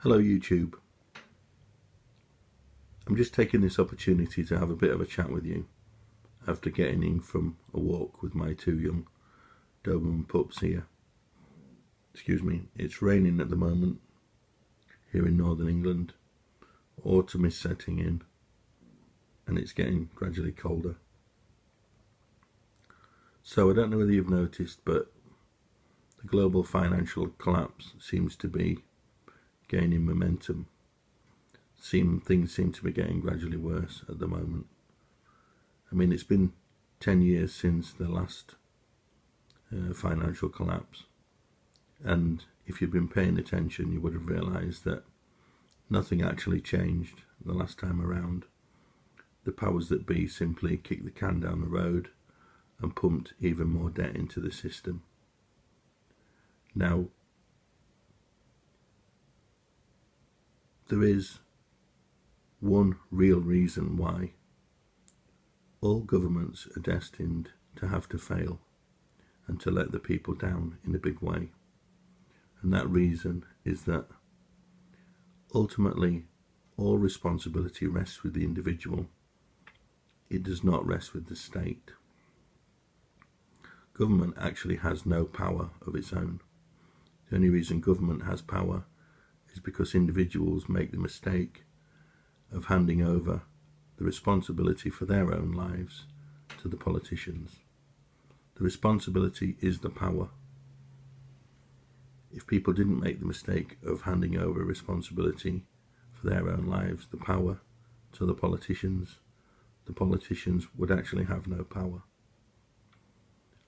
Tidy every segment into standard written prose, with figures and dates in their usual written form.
Hello YouTube. I'm just taking this opportunity to have a bit of a chat with you after getting in from a walk with my two young Doberman pups here. Excuse me, it's raining at the moment here in northern England. Autumn is setting in and it's getting gradually colder. So I don't know whether you've noticed, but the global financial collapse seems to be gaining momentum. Things seem to be getting gradually worse at the moment. I mean, it's been 10 years since the last financial collapse, and if you've been paying attention you would have realised that nothing actually changed the last time around. The powers that be simply kicked the can down the road and pumped even more debt into the system. Now, there is one real reason why all governments are destined to have to fail and to let the people down in a big way. And that reason is that ultimately all responsibility rests with the individual. It does not rest with the state. Government actually has no power of its own. The only reason government has power is because individuals make the mistake of handing over the responsibility for their own lives to the politicians. The responsibility is the power. If people didn't make the mistake of handing over responsibility for their own lives, the power, to the politicians would actually have no power.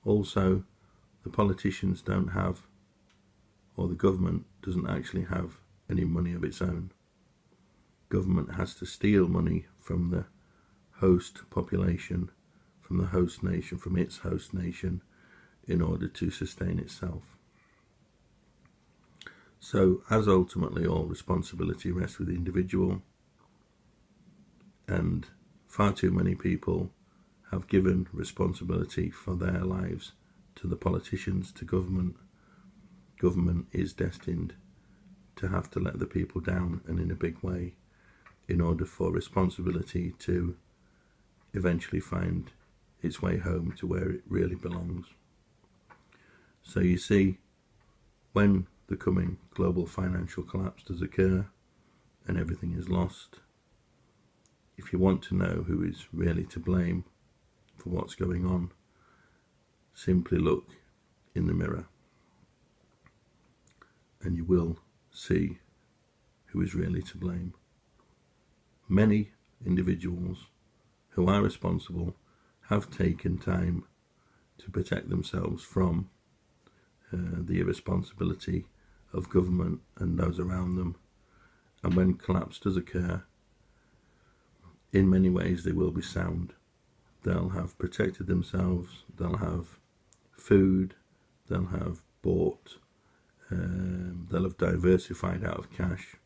Also, the politicians don't have, or the government doesn't actually have any money of its own. Government has to steal money from the host population, from the host nation, from its host nation, in order to sustain itself. So, as ultimately all responsibility rests with the individual, and far too many people have given responsibility for their lives to the politicians, to government, government is destined to have to let the people down, and in a big way, in order for responsibility to eventually find its way home to where it really belongs. So you see, when the coming global financial collapse does occur and everything is lost, if you want to know who is really to blame for what's going on, simply look in the mirror and you will see who is really to blame. Many individuals who are responsible have taken time to protect themselves from the irresponsibility of government and those around them, and when collapse does occur, in many ways they will be sound. They'll have protected themselves, they'll have food, they'll have bought, they'll have diversified out of cash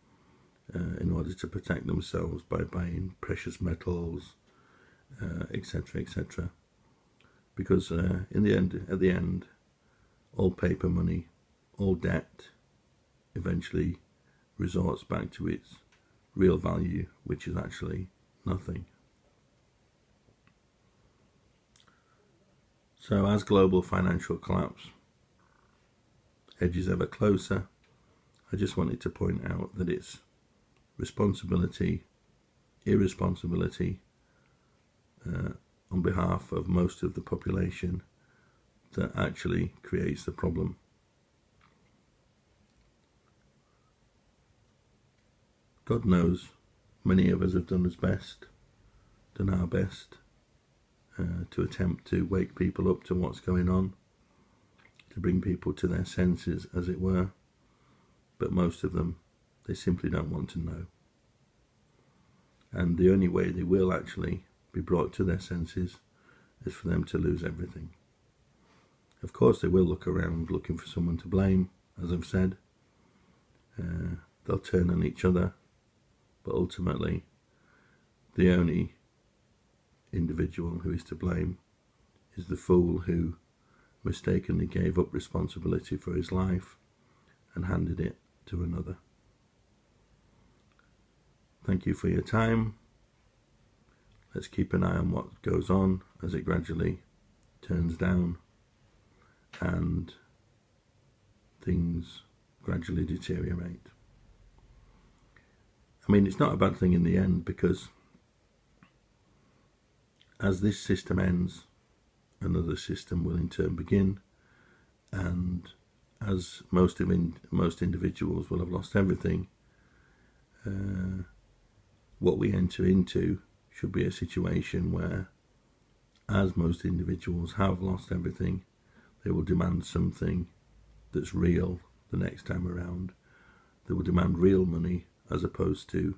in order to protect themselves by buying precious metals, etc., etc. Because at the end, all paper money, all debt, eventually resorts back to its real value, which is actually nothing. So as global financial collapse edges ever closer, I just wanted to point out that it's responsibility, irresponsibility on behalf of most of the population that actually creates the problem. God knows many of us have done our best to attempt to wake people up to what's going on, to bring people to their senses, as it were, but most of them, they simply don't want to know. And the only way they will actually be brought to their senses is for them to lose everything. Of course they will look around looking for someone to blame, as I've said. They'll turn on each other, but ultimately the only individual who is to blame is the fool who mistakenly gave up responsibility for his life and handed it to another. Thank you for your time. Let's keep an eye on what goes on as it gradually turns down and things gradually deteriorate. I mean, it's not a bad thing in the end, because as this system ends, another system will in turn begin, and as most individuals will have lost everything, what we enter into should be a situation where, as most individuals have lost everything, they will demand something that's real the next time around. They will demand real money, as opposed to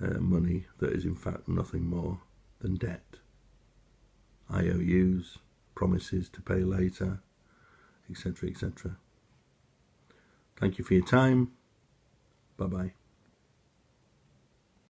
money that is in fact nothing more than debt, IOUs, promises to pay later, etc., etc. Thank you for your time. Bye-bye.